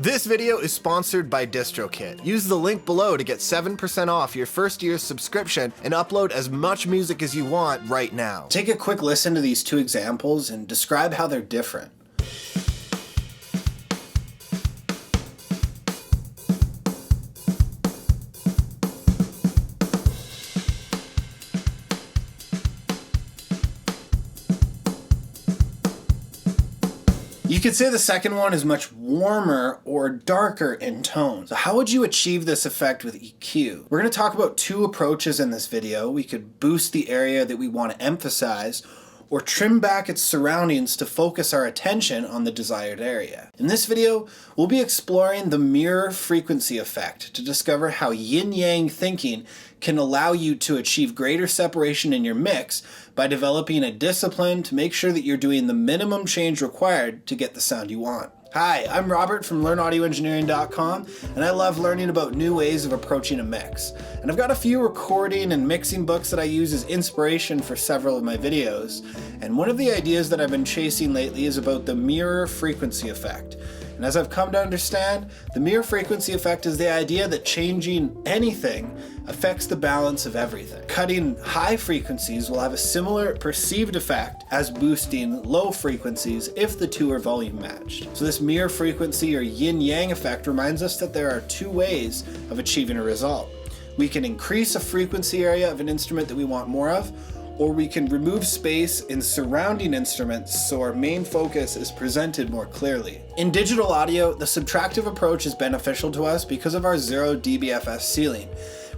This video is sponsored by DistroKid. Use the link below to get 7% off your first year's subscription and upload as much music as you want right now. Take a quick listen to these two examples and describe how they're different. You could say the second one is much warmer or darker in tone. So how would you achieve this effect with EQ? We're going to talk about two approaches in this video. We could boost the area that we want to emphasize, or trim back its surroundings to focus our attention on the desired area. In this video, we'll be exploring the mirror frequency effect to discover how yin-yang thinking can allow you to achieve greater separation in your mix by developing a discipline to make sure that you're doing the minimum change required to get the sound you want. Hi, I'm Robert from LearnAudioEngineering.com, and I love learning about new ways of approaching a mix. And I've got a few recording and mixing books that I use as inspiration for several of my videos. And one of the ideas that I've been chasing lately is about the mirror frequency effect. And as I've come to understand, the mirror frequency effect is the idea that changing anything affects the balance of everything. Cutting high frequencies will have a similar perceived effect as boosting low frequencies if the two are volume matched. So this mirror frequency or yin-yang effect reminds us that there are two ways of achieving a result. We can increase a frequency area of an instrument that we want more of, or we can remove space in surrounding instruments so our main focus is presented more clearly. In digital audio, the subtractive approach is beneficial to us because of our 0 dBFS ceiling.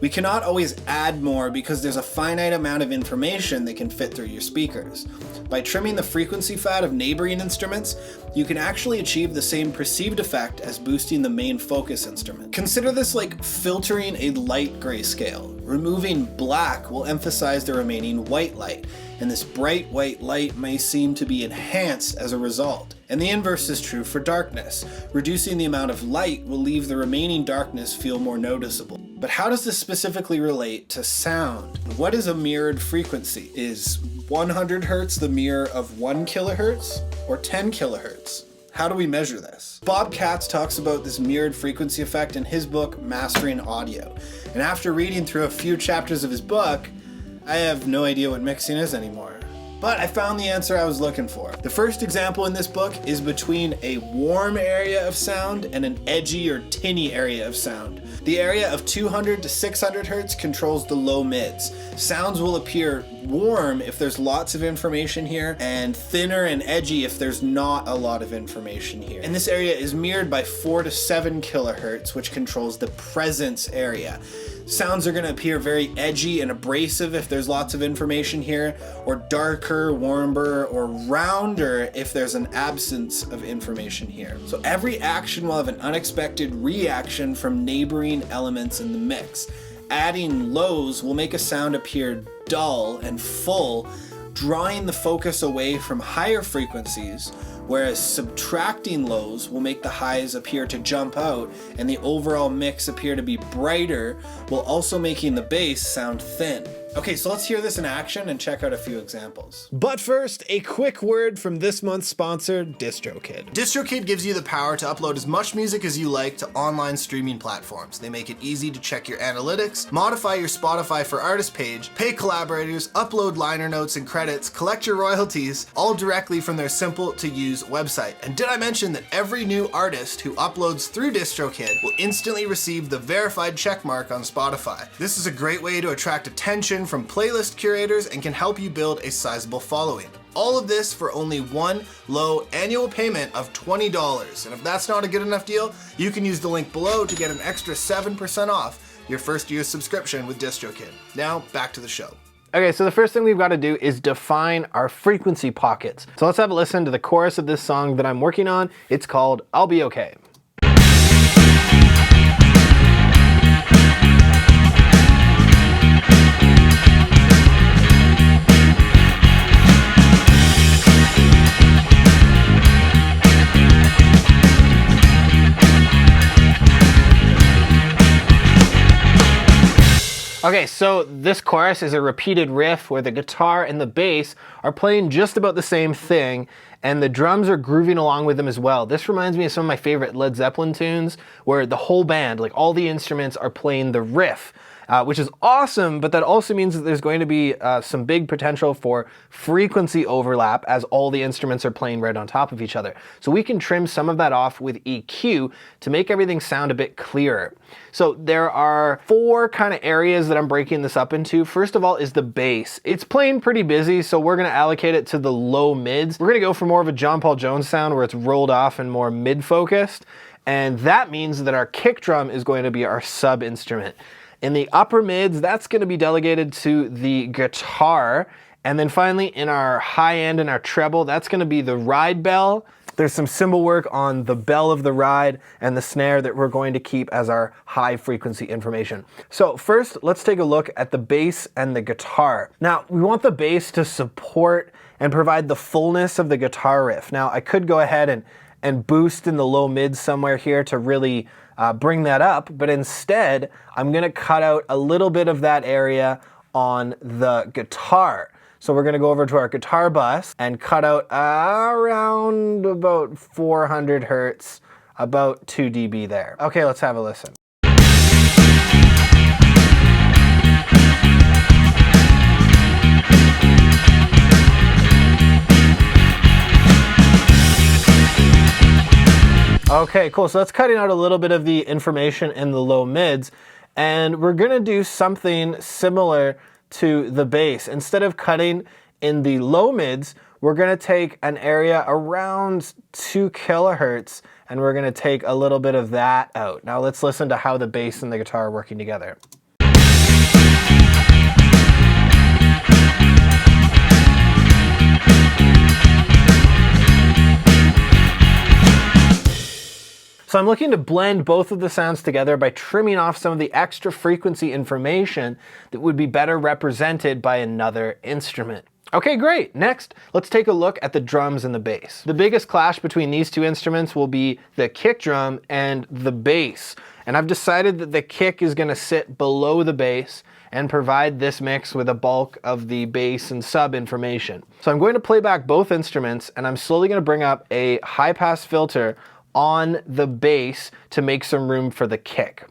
We cannot always add more because there's a finite amount of information that can fit through your speakers. By trimming the frequency fat of neighboring instruments, you can actually achieve the same perceived effect as boosting the main focus instrument. Consider this like filtering a light grayscale. Removing black will emphasize the remaining white light, and this bright white light may seem to be enhanced as a result. And the inverse is true for darkness. Reducing the amount of light will leave the remaining darkness feel more noticeable. But how does this specifically relate to sound? What is a mirrored frequency? Is 100 Hz the mirror of 1 kilohertz or 10 kilohertz? How do we measure this? Bob Katz talks about this mirrored frequency effect in his book, Mastering Audio. And after reading through a few chapters of his book, I have no idea what mixing is anymore. But I found the answer I was looking for. The first example in this book is between a warm area of sound and an edgy or tinny area of sound. The area of 200 to 600 Hz controls the low mids. Sounds will appear warm if there's lots of information here, and thinner and edgy if there's not a lot of information here. And this area is mirrored by 4 to 7 kilohertz, which controls the presence area. Sounds are going to appear very edgy and abrasive if there's lots of information here, or darker, warmer, or rounder if there's an absence of information here. So every action will have an unexpected reaction from neighboring elements in the mix. Adding lows will make a sound appear dull and full, drawing the focus away from higher frequencies, whereas subtracting lows will make the highs appear to jump out and the overall mix appear to be brighter, while also making the bass sound thin. Okay, so let's hear this in action and check out a few examples. But first, a quick word from this month's sponsor, DistroKid. DistroKid gives you the power to upload as much music as you like to online streaming platforms. They make it easy to check your analytics, modify your Spotify for Artists page, pay collaborators, upload liner notes and credits, collect your royalties, all directly from their simple to use website. And did I mention that every new artist who uploads through DistroKid will instantly receive the verified checkmark on Spotify. This is a great way to attract attention from playlist curators and can help you build a sizable following. All of this for only one low annual payment of $20. And if that's not a good enough deal, you can use the link below to get an extra 7% off your first year's subscription with DistroKid. Now, back to the show. Okay, so the first thing we've got to do is define our frequency pockets. So let's have a listen to the chorus of this song that I'm working on. It's called I'll Be Okay. Okay, so this chorus is a repeated riff where the guitar and the bass are playing just about the same thing, and the drums are grooving along with them as well. This reminds me of some of my favorite Led Zeppelin tunes where the whole band, like all the instruments, are playing the riff. Which is awesome, but that also means that there's going to be some big potential for frequency overlap as all the instruments are playing right on top of each other. So we can trim some of that off with EQ to make everything sound a bit clearer. So there are 4 kind of areas that I'm breaking this up into. First of all is the bass. It's playing pretty busy, so we're gonna allocate it to the low mids. We're gonna go for more of a John Paul Jones sound where it's rolled off and more mid-focused. And that means that our kick drum is going to be our sub instrument. In the upper mids, that's going to be delegated to the guitar. And then finally, in our high end and our treble, that's going to be the ride bell. There's some cymbal work on the bell of the ride and the snare that we're going to keep as our high frequency information. So first, let's take a look at the bass and the guitar. Now, we want the bass to support and provide the fullness of the guitar riff. Now, I could go ahead and boost in the low mids somewhere here to really bring that up, but instead I'm gonna cut out a little bit of that area on the guitar. So we're gonna go over to our guitar bus and cut out around about 400 Hertz, about 2 dB there. Okay, let's have a listen. Okay, cool. So that's cutting out a little bit of the information in the low mids, and we're gonna do something similar to the bass. Instead of cutting in the low mids, we're gonna take an area around 2 kilohertz, and we're gonna take a little bit of that out. Now let's listen to how the bass and the guitar are working together. So I'm looking to blend both of the sounds together by trimming off some of the extra frequency information that would be better represented by another instrument. Okay, great. Next, let's take a look at the drums and the bass. The biggest clash between these two instruments will be the kick drum and the bass. And I've decided that the kick is gonna sit below the bass and provide this mix with a bulk of the bass and sub information. So I'm going to play back both instruments, and I'm slowly gonna bring up a high pass filter on the bass to make some room for the kick.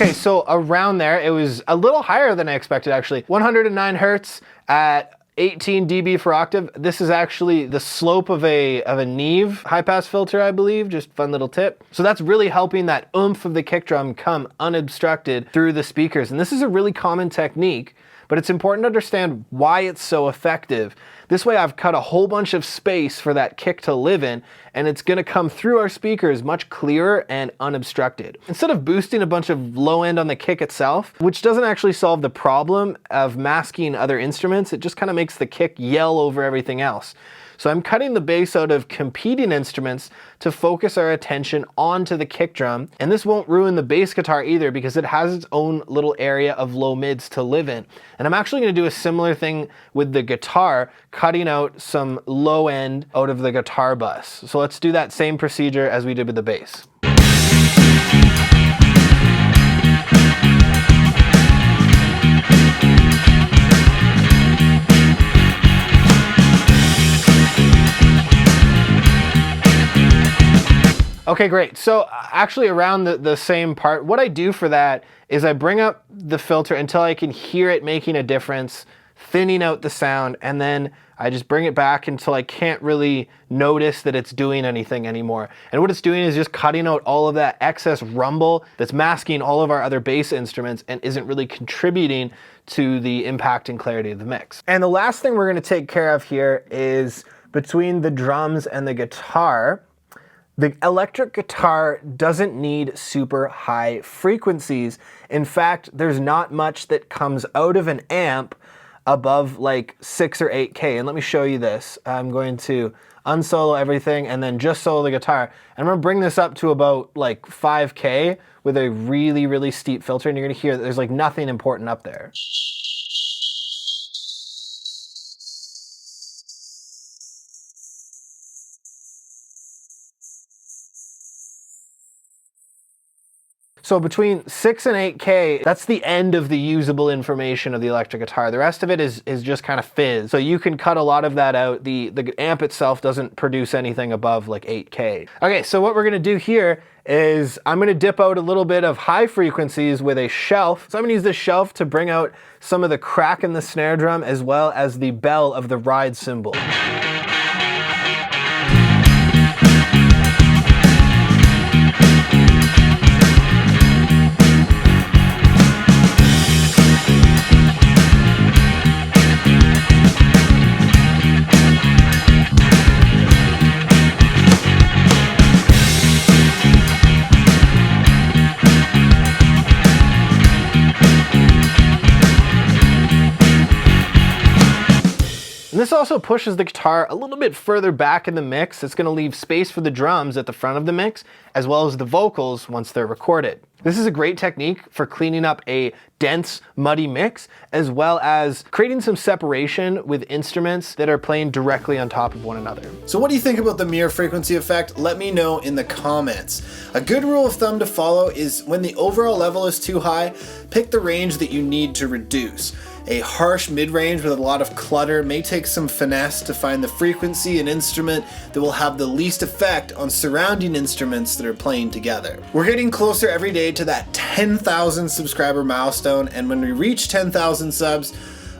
Okay, so around there, it was a little higher than I expected actually. 109 Hertz at 18 dB per octave. This is actually the slope of a Neve high pass filter, I believe, just fun little tip. So that's really helping that oomph of the kick drum come unobstructed through the speakers. And this is a really common technique, but it's important to understand why it's so effective. This way I've cut a whole bunch of space for that kick to live in, and it's gonna come through our speakers much clearer and unobstructed. Instead of boosting a bunch of low end on the kick itself, which doesn't actually solve the problem of masking other instruments, it just kind of makes the kick yell over everything else. So I'm cutting the bass out of competing instruments to focus our attention onto the kick drum. And this won't ruin the bass guitar either because it has its own little area of low mids to live in. And I'm actually gonna do a similar thing with the guitar, cutting out some low end out of the guitar bus. So let's do that same procedure as we did with the bass. Okay, great. So actually around the same part, what I do for that is I bring up the filter until I can hear it making a difference, thinning out the sound, and then I just bring it back until I can't really notice that it's doing anything anymore. And what it's doing is just cutting out all of that excess rumble that's masking all of our other bass instruments and isn't really contributing to the impact and clarity of the mix. And the last thing we're gonna take care of here is between the drums and the guitar. The electric guitar doesn't need super high frequencies. In fact, there's not much that comes out of an amp above like 6 or 8K. And let me show you this. I'm going to unsolo everything and then just solo the guitar. And I'm gonna bring this up to about like 5K with a really, really steep filter, and you're gonna hear that there's like nothing important up there. So between 6 and 8K, that's the end of the usable information of the electric guitar. The rest of it is just kind of fizz. So you can cut a lot of that out. The amp itself doesn't produce anything above like 8K. Okay, so what we're gonna do here is I'm gonna dip out a little bit of high frequencies with a shelf. So I'm gonna use this shelf to bring out some of the crack in the snare drum as well as the bell of the ride cymbal. And this also pushes the guitar a little bit further back in the mix. It's gonna leave space for the drums at the front of the mix, as well as the vocals once they're recorded. This is a great technique for cleaning up a dense, muddy mix, as well as creating some separation with instruments that are playing directly on top of one another. So what do you think about the mirror frequency effect? Let me know in the comments. A good rule of thumb to follow is when the overall level is too high, pick the range that you need to reduce. A harsh mid-range with a lot of clutter may take some finesse to find the frequency and instrument that will have the least effect on surrounding instruments that are playing together. We're getting closer every day to that 10,000 subscriber milestone, and when we reach 10,000 subs,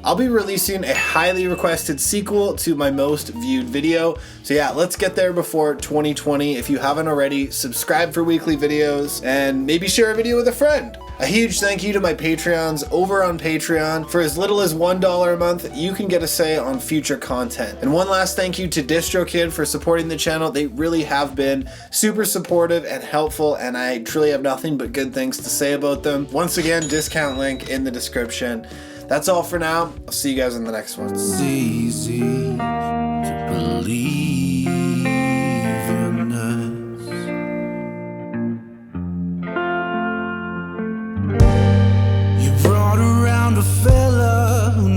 I'll be releasing a highly requested sequel to my most viewed video. So yeah, let's get there before 2020. If you haven't already, subscribe for weekly videos and maybe share a video with a friend. A huge thank you to my Patreons over on Patreon. For as little as $1 a month, you can get a say on future content. And one last thank you to DistroKid for supporting the channel. They really have been super supportive and helpful, and I truly have nothing but good things to say about them. Once again, discount link in the description. That's all for now. I'll see you guys in the next one. It's easy to believe in us. You brought around a fella who